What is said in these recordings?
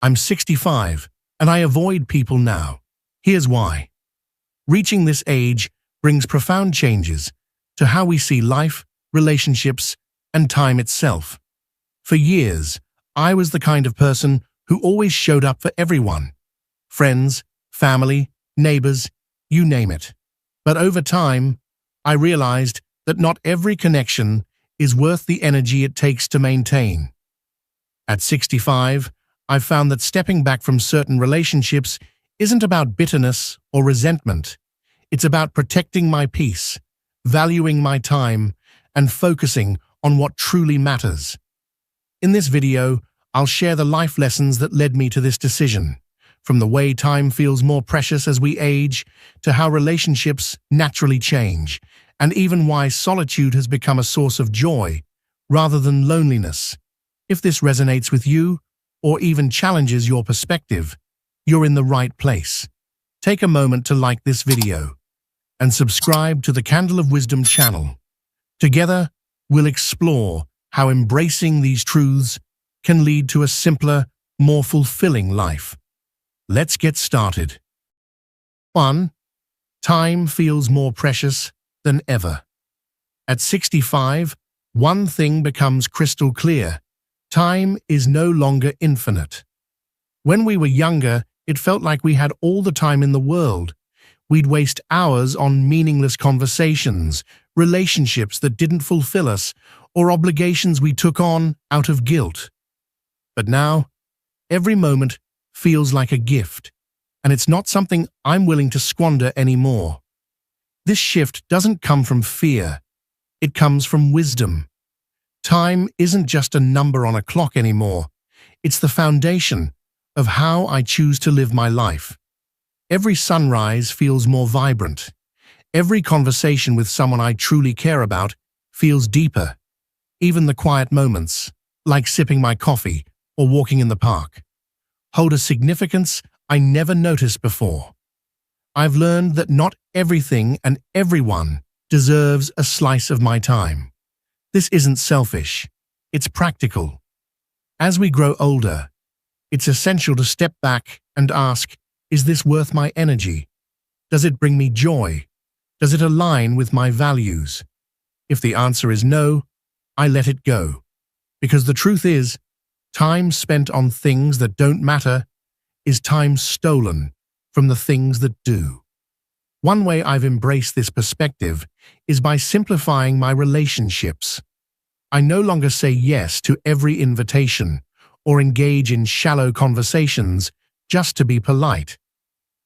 I'm 65, and I avoid people now. Here's why. Reaching this age brings profound changes to how we see life, relationships, and time itself. For years, I was the kind of person who always showed up for everyone. Friends, family, neighbors, you name it. But over time, I realized that not every connection is worth the energy it takes to maintain. At 65, I've found that stepping back from certain relationships isn't about bitterness or resentment. It's about protecting my peace, valuing my time, and focusing on what truly matters. In this video, I'll share the life lessons that led me to this decision, from the way time feels more precious as we age, to how relationships naturally change, and even why solitude has become a source of joy rather than loneliness. If this resonates with you, or even challenges your perspective, you're in the right place. Take a moment to like this video and subscribe to the Candle of Wisdom channel. Together, we'll explore how embracing these truths can lead to a simpler, more fulfilling life. Let's get started. 1. Time feels more precious than ever. At 65, one thing becomes crystal clear. Time is no longer infinite. When we were younger, it felt like we had all the time in the world. We'd waste hours on meaningless conversations, relationships that didn't fulfill us, or obligations we took on out of guilt. But now, every moment feels like a gift, and it's not something I'm willing to squander anymore. This shift doesn't come from fear. It comes from wisdom. Time isn't just a number on a clock anymore. It's the foundation of how I choose to live my life. Every sunrise feels more vibrant. Every conversation with someone I truly care about feels deeper. Even the quiet moments, like sipping my coffee or walking in the park, hold a significance I never noticed before. I've learned that not everything and everyone deserves a slice of my time. This isn't selfish, it's practical. As we grow older, it's essential to step back and ask, is this worth my energy? Does it bring me joy? Does it align with my values? If the answer is no, I let it go. Because the truth is, time spent on things that don't matter is time stolen from the things that do. One way I've embraced this perspective is by simplifying my relationships. I no longer say yes to every invitation or engage in shallow conversations just to be polite.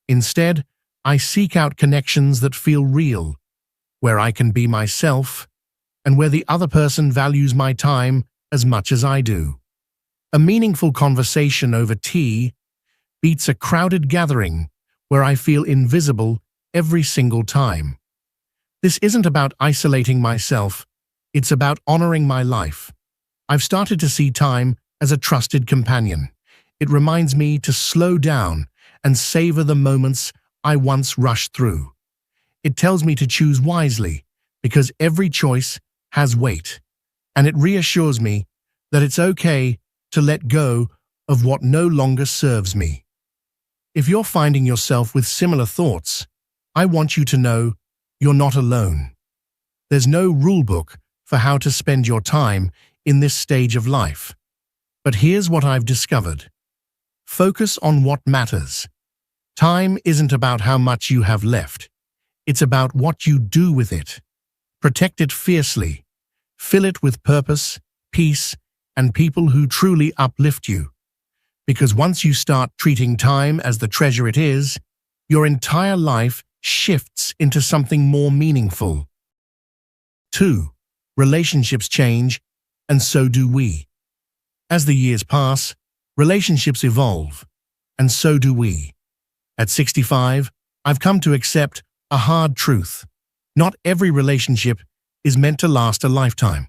Instead, I seek out connections that feel real, where I can be myself, and where the other person values my time as much as I do. A meaningful conversation over tea beats a crowded gathering where I feel invisible every single time. This isn't about isolating myself, it's about honoring my life. I've started to see time as a trusted companion. It reminds me to slow down and savor the moments I once rushed through. It tells me to choose wisely because every choice has weight, and it reassures me that it's okay to let go of what no longer serves me. If you're finding yourself with similar thoughts, I want you to know you're not alone. There's no rulebook for how to spend your time in this stage of life. But here's what I've discovered. Focus on what matters. Time isn't about how much you have left. It's about what you do with it. Protect it fiercely. Fill it with purpose, peace, and people who truly uplift you. Because once you start treating time as the treasure it is, your entire life shifts into something more meaningful. 2. Relationships change, and so do we. As the years pass, relationships evolve, and so do we. At 65, I've come to accept a hard truth. Not every relationship is meant to last a lifetime,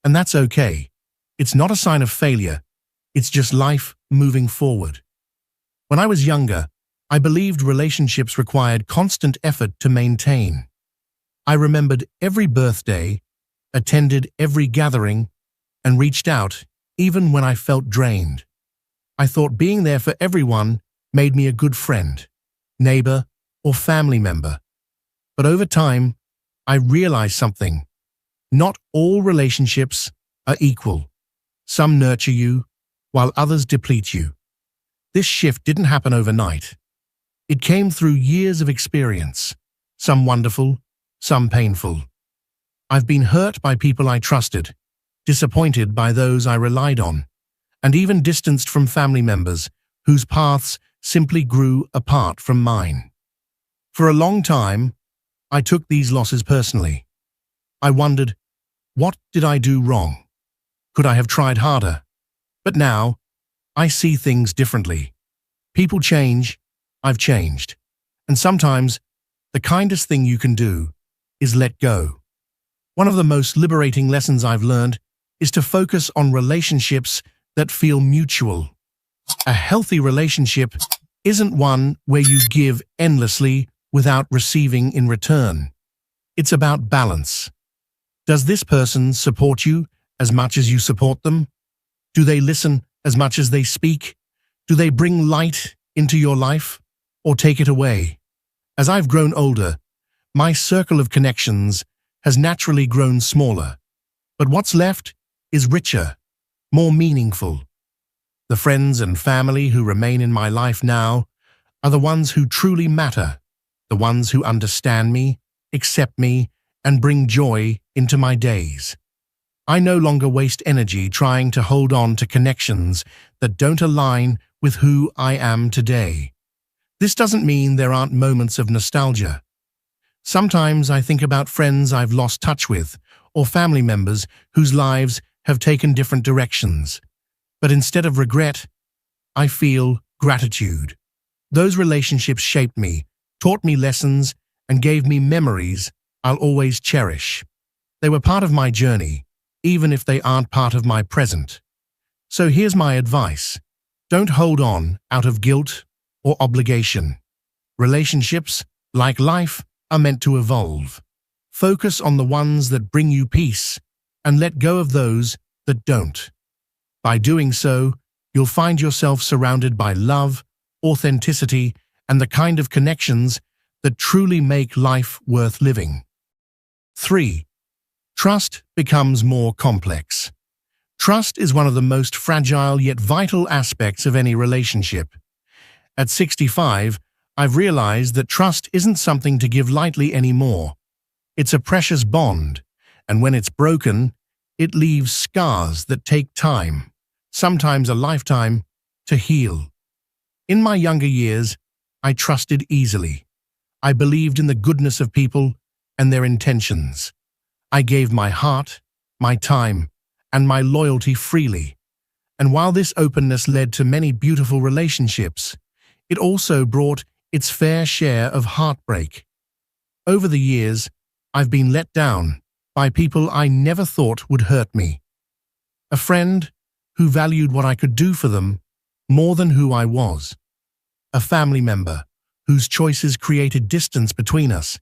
and that's okay. It's not a sign of failure, it's just life moving forward. When I was younger, I believed relationships required constant effort to maintain. I remembered every birthday, attended every gathering, and reached out even when I felt drained. I thought being there for everyone made me a good friend, neighbor, or family member. But over time, I realized something. Not all relationships are equal. Some nurture you, while others deplete you. This shift didn't happen overnight. It came through years of experience, some wonderful, some painful. I've been hurt by people I trusted, disappointed by those I relied on, and even distanced from family members whose paths simply grew apart from mine. For a long time, I took these losses personally. I wondered, what did I do wrong? Could I have tried harder? But now, I see things differently. People change, I've changed. And sometimes, the kindest thing you can do is let go. One of the most liberating lessons I've learned is to focus on relationships that feel mutual. A healthy relationship isn't one where you give endlessly without receiving in return. It's about balance. Does this person support you as much as you support them? Do they listen as much as they speak? Do they bring light into your life or take it away? As I've grown older, my circle of connections has naturally grown smaller, but what's left is richer, more meaningful. The friends and family who remain in my life now are the ones who truly matter, the ones who understand me, accept me, and bring joy into my days. I no longer waste energy trying to hold on to connections that don't align with who I am today. This doesn't mean there aren't moments of nostalgia. Sometimes I think about friends I've lost touch with, or family members whose lives have taken different directions. But instead of regret, I feel gratitude. Those relationships shaped me, taught me lessons, and gave me memories I'll always cherish. They were part of my journey, even if they aren't part of my present. So here's my advice. Don't hold on out of guilt or obligation. Relationships, like life, are meant to evolve. Focus on the ones that bring you peace and let go of those that don't. By doing so, you'll find yourself surrounded by love, authenticity, and the kind of connections that truly make life worth living. 3. Trust becomes more complex. Trust is one of the most fragile yet vital aspects of any relationship. At 65, I've realized that trust isn't something to give lightly anymore. It's a precious bond, and when it's broken, it leaves scars that take time, sometimes a lifetime, to heal. In my younger years, I trusted easily. I believed in the goodness of people and their intentions. I gave my heart, my time, and my loyalty freely. And while this openness led to many beautiful relationships, it also brought its fair share of heartbreak. Over the years, I've been let down by people I never thought would hurt me. A friend who valued what I could do for them more than who I was. A family member whose choices created distance between us,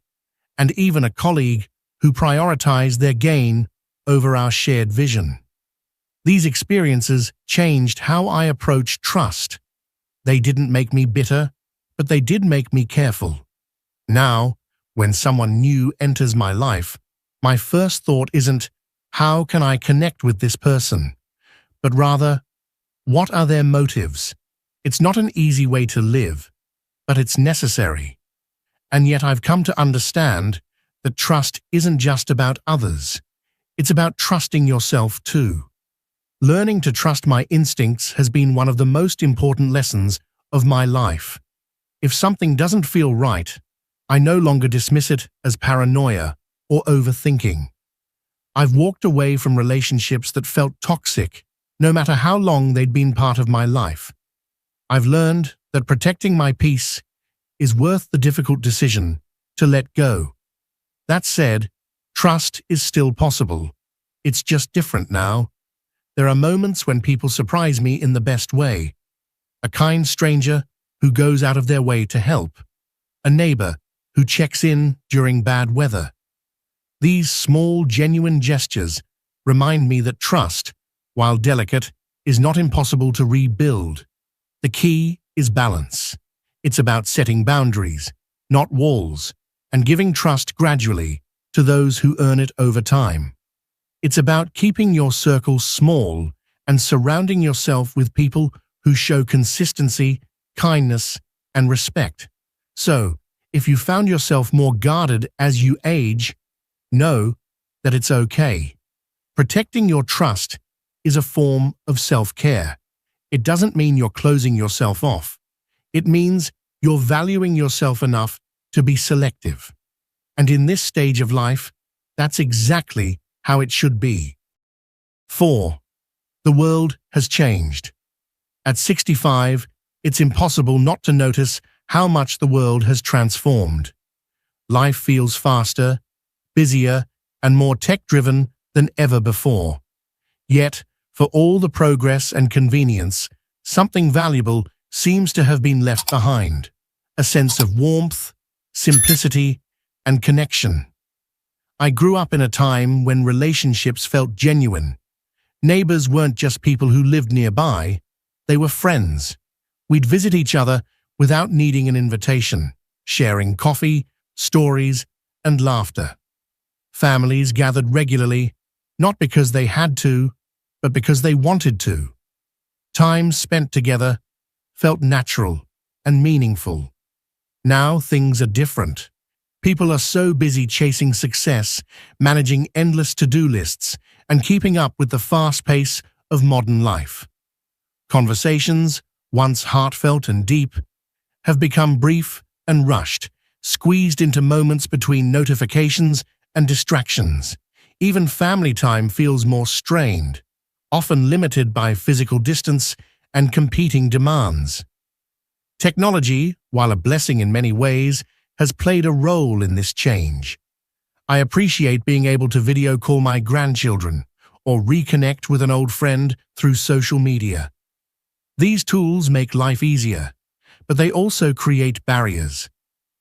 and even a colleague who prioritized their gain over our shared vision. These experiences changed how I approach trust. They didn't make me bitter, but they did make me careful. Now, when someone new enters my life, my first thought isn't, how can I connect with this person? But rather, what are their motives? It's not an easy way to live, but it's necessary. And yet I've come to understand that trust isn't just about others. It's about trusting yourself too. Learning to trust my instincts has been one of the most important lessons of my life. If something doesn't feel right, I no longer dismiss it as paranoia or overthinking. I've walked away from relationships that felt toxic, no matter how long they'd been part of my life. I've learned that protecting my peace is worth the difficult decision to let go. That said, trust is still possible. It's just different now. There are moments when people surprise me in the best way. A kind stranger who goes out of their way to help. A neighbor who checks in during bad weather. These small, genuine gestures remind me that trust, while delicate, is not impossible to rebuild. The key is balance. It's about setting boundaries, not walls, and giving trust gradually to those who earn it over time. It's about keeping your circle small and surrounding yourself with people who show consistency, kindness, and respect. So, if you found yourself more guarded as you age, know that it's okay. Protecting your trust is a form of self-care. It doesn't mean you're closing yourself off. It means you're valuing yourself enough to be selective. And in this stage of life, that's exactly how it should be. 4. The world has changed. At 65, it's impossible not to notice how much the world has transformed. Life feels faster, busier, and more tech-driven than ever before. Yet, for all the progress and convenience, something valuable seems to have been left behind. A sense of warmth, simplicity, and connection. I grew up in a time when relationships felt genuine. Neighbors weren't just people who lived nearby, they were friends. We'd visit each other without needing an invitation, sharing coffee, stories, and laughter. Families gathered regularly, not because they had to, but because they wanted to. Time spent together felt natural and meaningful. Now things are different. People are so busy chasing success, managing endless to-do lists, and keeping up with the fast pace of modern life. Conversations, once heartfelt and deep, have become brief and rushed, squeezed into moments between notifications and distractions. Even family time feels more strained, often limited by physical distance and competing demands. Technology, while a blessing in many ways, has played a role in this change. I appreciate being able to video call my grandchildren or reconnect with an old friend through social media. These tools make life easier, but they also create barriers.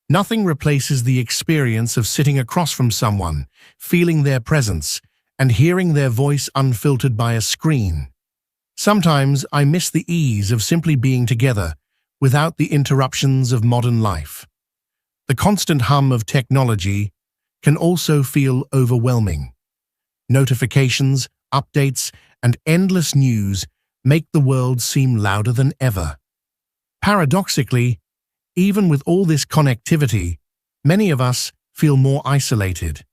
Nothing replaces the experience of sitting across from someone, feeling their presence, and hearing their voice unfiltered by a screen. Sometimes I miss the ease of simply being together without the interruptions of modern life. The constant hum of technology can also feel overwhelming. Notifications, updates, and endless news make the world seem louder than ever. Paradoxically, even with all this connectivity, many of us feel more isolated.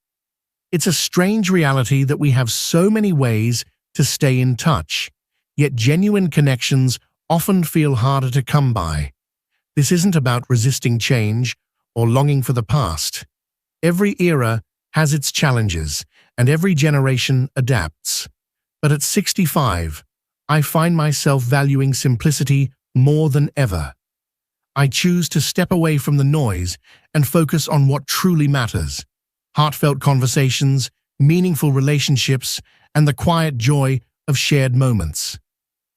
It's a strange reality that we have so many ways to stay in touch, yet genuine connections often feel harder to come by. This isn't about resisting change or longing for the past. Every era has its challenges, and every generation adapts. But at 65, I find myself valuing simplicity more than ever. I choose to step away from the noise and focus on what truly matters: heartfelt conversations, meaningful relationships, and the quiet joy of shared moments.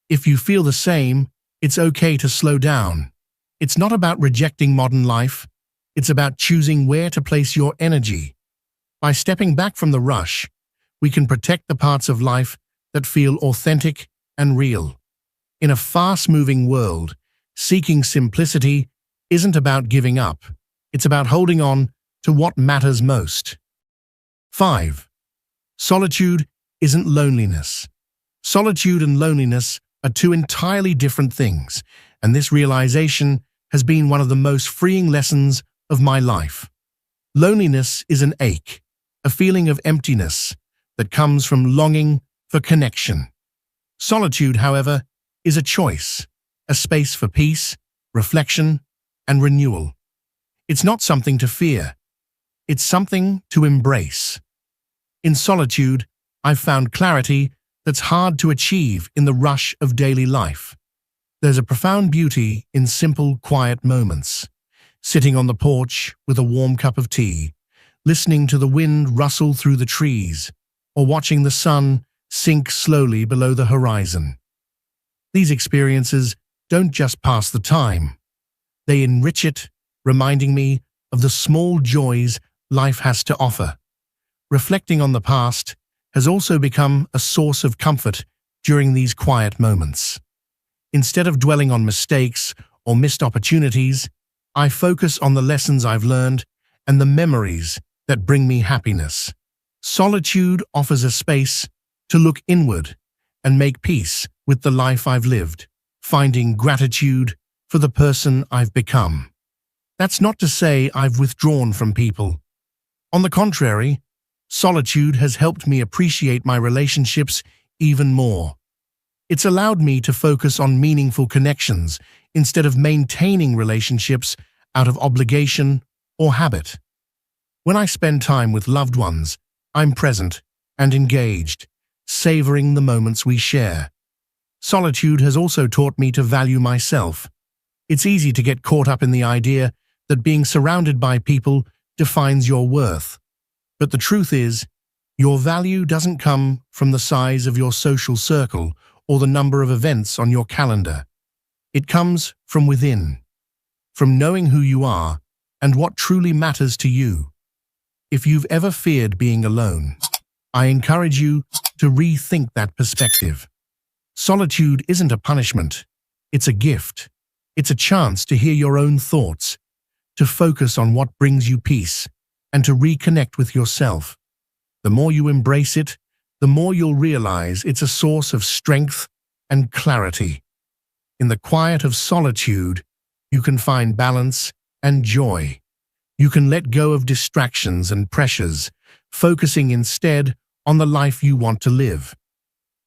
If you feel the same, it's okay to slow down. It's not about rejecting modern life. It's about choosing where to place your energy. By stepping back from the rush, we can protect the parts of life that feel authentic and real. In a fast-moving world, seeking simplicity isn't about giving up. It's about holding on to what matters most. 5. Solitude isn't loneliness. Solitude and loneliness are two entirely different things, and this realization has been one of the most freeing lessons of my life. Loneliness is an ache, a feeling of emptiness that comes from longing for connection. Solitude, however, is a choice, a space for peace, reflection, and renewal. It's not something to fear. It's something to embrace. In solitude, I've found clarity that's hard to achieve in the rush of daily life. There's a profound beauty in simple, quiet moments. Sitting on the porch with a warm cup of tea, listening to the wind rustle through the trees, or watching the sun sink slowly below the horizon. These experiences don't just pass the time. They enrich it, reminding me of the small joys life has to offer. Reflecting on the past has also become a source of comfort during these quiet moments. Instead of dwelling on mistakes or missed opportunities, I focus on the lessons I've learned and the memories that bring me happiness. Solitude offers a space to look inward and make peace with the life I've lived, finding gratitude for the person I've become. That's not to say I've withdrawn from people. On the contrary, solitude has helped me appreciate my relationships even more. It's allowed me to focus on meaningful connections instead of maintaining relationships out of obligation or habit. When I spend time with loved ones, I'm present and engaged, savoring the moments we share. Solitude has also taught me to value myself. It's easy to get caught up in the idea that being surrounded by people defines your worth. But the truth is, your value doesn't come from the size of your social circle or the number of events on your calendar. It comes from within, from knowing who you are and what truly matters to you. If you've ever feared being alone, I encourage you to rethink that perspective. Solitude isn't a punishment, it's a gift. It's a chance to hear your own thoughts, to focus on what brings you peace, and to reconnect with yourself. The more you embrace it, the more you'll realize it's a source of strength and clarity. In the quiet of solitude, you can find balance and joy. You can let go of distractions and pressures, focusing instead on the life you want to live.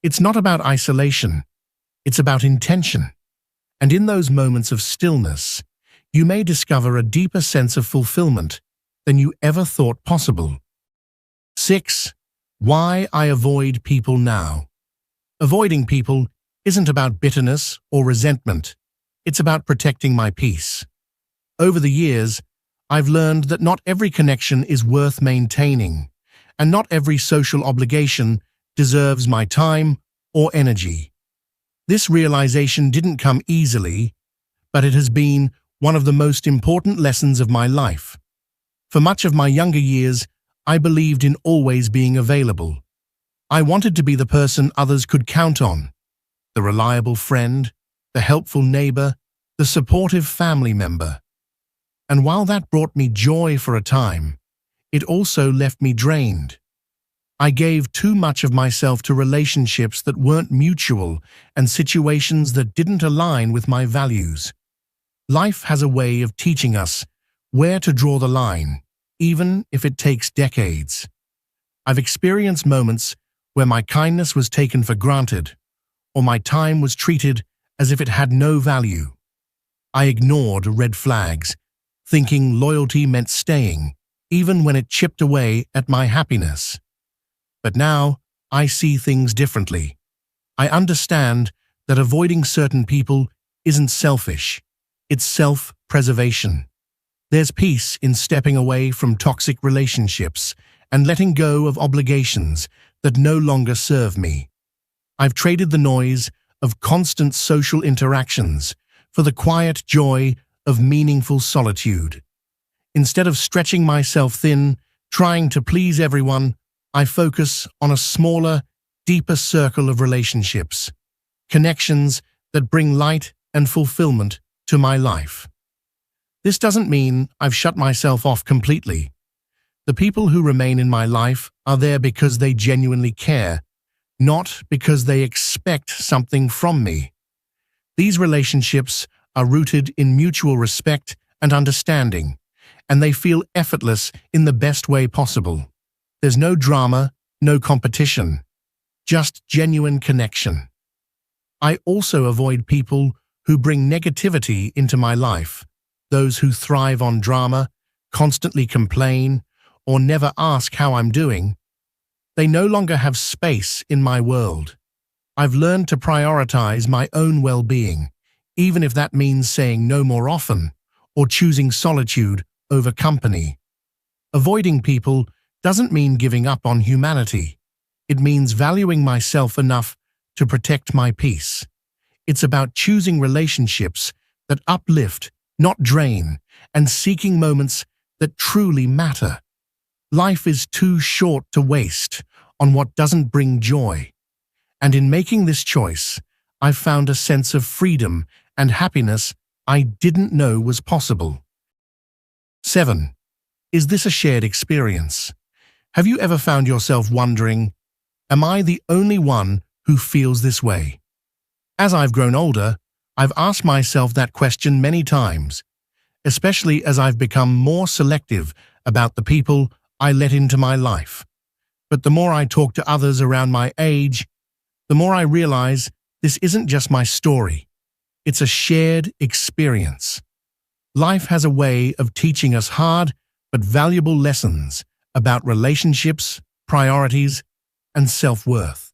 It's not about isolation, it's about intention. And in those moments of stillness, you may discover a deeper sense of fulfillment than you ever thought possible. 6. Why I avoid people now. Avoiding people isn't about bitterness or resentment. It's about protecting my peace. Over the years, I've learned that not every connection is worth maintaining, and not every social obligation deserves my time or energy. This realization didn't come easily, but it has been one of the most important lessons of my life. For much of my younger years, I believed in always being available. I wanted to be the person others could count on, the reliable friend, the helpful neighbor, the supportive family member. And while that brought me joy for a time, it also left me drained. I gave too much of myself to relationships that weren't mutual and situations that didn't align with my values. Life has a way of teaching us where to draw the line, even if it takes decades. I've experienced moments where my kindness was taken for granted, or my time was treated as if it had no value. I ignored red flags, thinking loyalty meant staying, even when it chipped away at my happiness. But now, I see things differently. I understand that avoiding certain people isn't selfish. It's self-preservation. There's peace in stepping away from toxic relationships and letting go of obligations that no longer serve me. I've traded the noise of constant social interactions for the quiet joy of meaningful solitude. Instead of stretching myself thin, trying to please everyone, I focus on a smaller, deeper circle of relationships, connections that bring light and fulfillment to my life. This doesn't mean I've shut myself off completely. The people who remain in my life are there because they genuinely care, not because they expect something from me. These relationships are rooted in mutual respect and understanding, and they feel effortless in the best way possible. There's no drama, no competition, just genuine connection. I also avoid people who bring negativity into my life, those who thrive on drama, constantly complain, or never ask how I'm doing. They no longer have space in my world. I've learned to prioritize my own well-being, even if that means saying no more often or choosing solitude over company. Avoiding people doesn't mean giving up on humanity. It means valuing myself enough to protect my peace. It's about choosing relationships that uplift, not drain, and seeking moments that truly matter. Life is too short to waste on what doesn't bring joy. And in making this choice, I've found a sense of freedom and happiness I didn't know was possible. 7. Is this a shared experience? Have you ever found yourself wondering, am I the only one who feels this way? As I've grown older, I've asked myself that question many times, especially as I've become more selective about the people I let into my life. But the more I talk to others around my age, the more I realize this isn't just my story. It's a shared experience. Life has a way of teaching us hard but valuable lessons about relationships, priorities, and self-worth.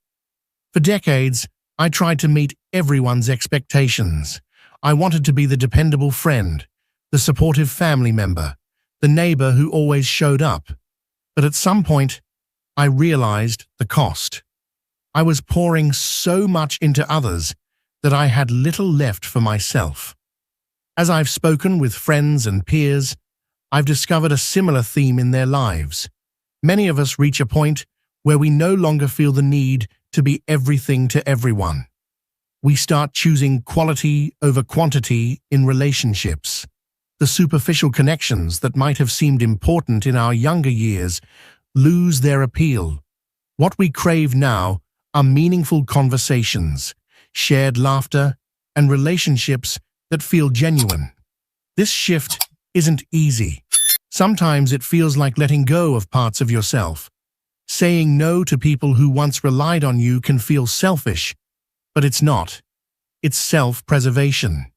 For decades, I tried to meet everyone's expectations. I wanted to be the dependable friend, the supportive family member, the neighbor who always showed up. But at some point, I realized the cost. I was pouring so much into others that I had little left for myself. As I've spoken with friends and peers, I've discovered a similar theme in their lives. Many of us reach a point where we no longer feel the need to be everything to everyone. We start choosing quality over quantity in relationships. The superficial connections that might have seemed important in our younger years lose their appeal. What we crave now are meaningful conversations, shared laughter, and relationships that feel genuine. This shift isn't easy. Sometimes it feels like letting go of parts of yourself. Saying no to people who once relied on you can feel selfish, but it's not. It's self-preservation.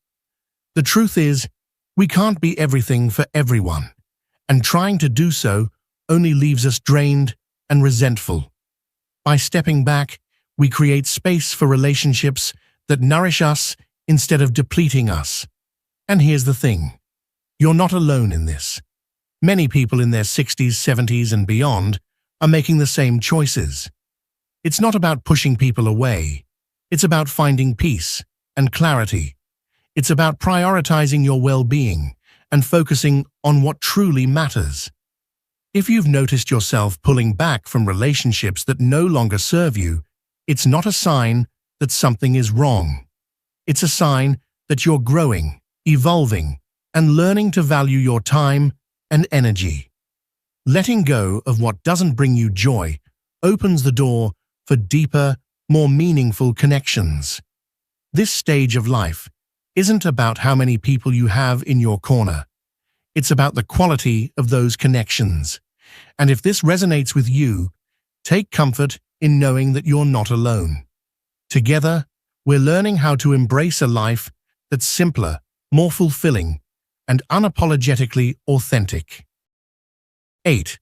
The truth is, we can't be everything for everyone, and trying to do so only leaves us drained and resentful. By stepping back, we create space for relationships that nourish us instead of depleting us. And here's the thing. You're not alone in this. Many people in their 60s, 70s, and beyond are making the same choices. It's not about pushing people away. It's about finding peace and clarity. It's about prioritizing your well-being and focusing on what truly matters. If you've noticed yourself pulling back from relationships that no longer serve you, it's not a sign that something is wrong. It's a sign that you're growing, evolving, and learning to value your time and energy. Letting go of what doesn't bring you joy opens the door for deeper, more meaningful connections. This stage of life isn't about how many people you have in your corner. It's about the quality of those connections. And if this resonates with you, take comfort in knowing that you're not alone. Together, we're learning how to embrace a life that's simpler, more fulfilling, and unapologetically authentic. 8.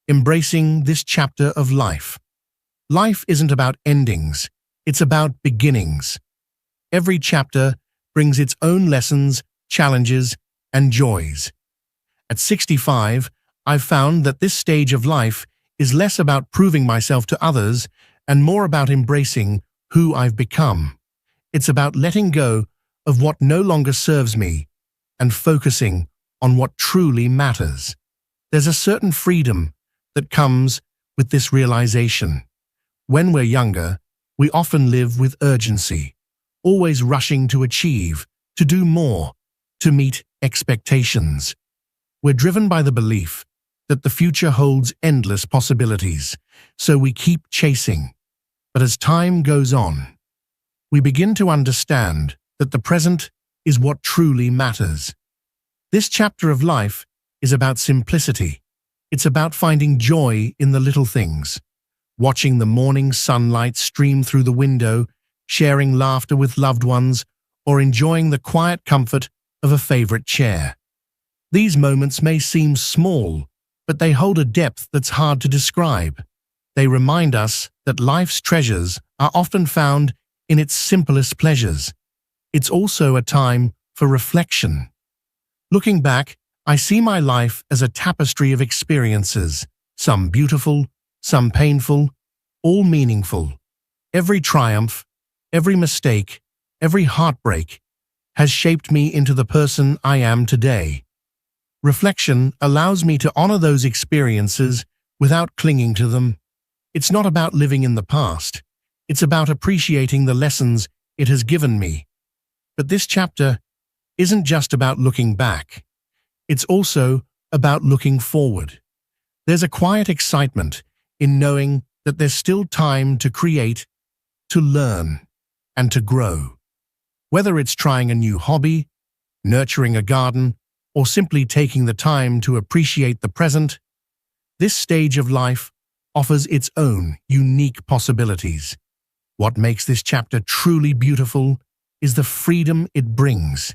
Embracing this chapter of life. Life isn't about endings, it's about beginnings. Every chapter brings its own lessons, challenges, and joys. At 65, I've found that this stage of life is less about proving myself to others and more about embracing who I've become. It's about letting go of what no longer serves me and focusing on what truly matters. There's a certain freedom that comes with this realization. When we're younger, we often live with urgency, always rushing to achieve, to do more, to meet expectations. We're driven by the belief that the future holds endless possibilities, so we keep chasing. But as time goes on, we begin to understand that the present is what truly matters. This chapter of life is about simplicity. It's about finding joy in the little things, watching the morning sunlight stream through the window, sharing laughter with loved ones, or enjoying the quiet comfort of a favorite chair. These moments may seem small, but they hold a depth that's hard to describe. They remind us that life's treasures are often found in its simplest pleasures. It's also a time for reflection. Looking back, I see my life as a tapestry of experiences, some beautiful, some painful, all meaningful. Every triumph, every mistake, every heartbreak has shaped me into the person I am today. Reflection allows me to honor those experiences without clinging to them. It's not about living in the past. It's about appreciating the lessons it has given me. But this chapter isn't just about looking back. It's also about looking forward. There's a quiet excitement in knowing that there's still time to create, to learn, and to grow. Whether it's trying a new hobby, nurturing a garden, or simply taking the time to appreciate the present, this stage of life offers its own unique possibilities. What makes this chapter truly beautiful is the freedom it brings.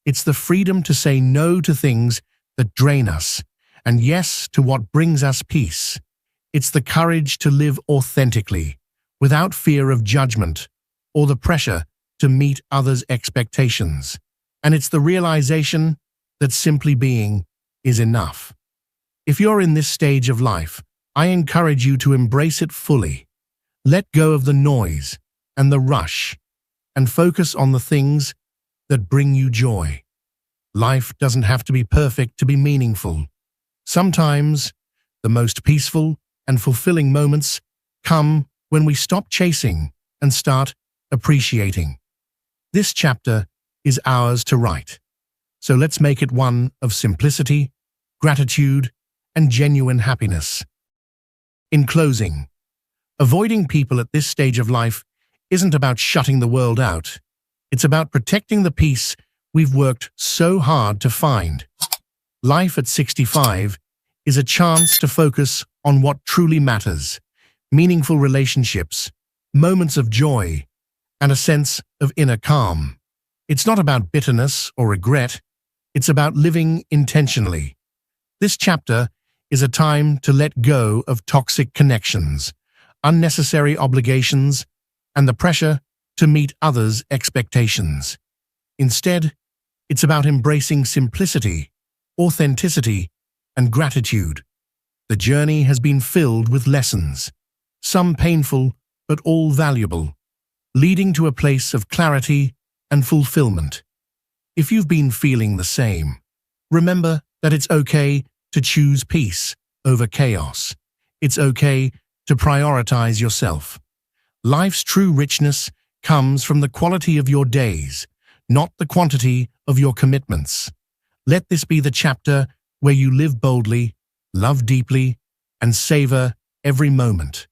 It's the freedom to say no to things that drain us, and yes to what brings us peace. It's the courage to live authentically, without fear of judgment or the pressure to meet others' expectations. And it's the realization that simply being is enough. If you're in this stage of life, I encourage you to embrace it fully. Let go of the noise and the rush, and focus on the things that bring you joy. Life doesn't have to be perfect to be meaningful. Sometimes, the most peaceful and fulfilling moments come when we stop chasing and start appreciating. This chapter is ours to write. So let's make it one of simplicity, gratitude, and genuine happiness. In closing, avoiding people at this stage of life isn't about shutting the world out. It's about protecting the peace we've worked so hard to find. Life at 65 is a chance to focus on what truly matters: meaningful relationships, moments of joy, and a sense of inner calm. It's not about bitterness or regret. It's about living intentionally. This chapter is a time to let go of toxic connections, unnecessary obligations, and the pressure to meet others' expectations. Instead, it's about embracing simplicity, authenticity, and gratitude. The journey has been filled with lessons, some painful but all valuable, leading to a place of clarity and fulfillment. If you've been feeling the same, remember that it's okay to choose peace over chaos. It's okay to prioritize yourself. Life's true richness comes from the quality of your days, not the quantity of your commitments. Let this be the chapter where you live boldly, love deeply, and savor every moment.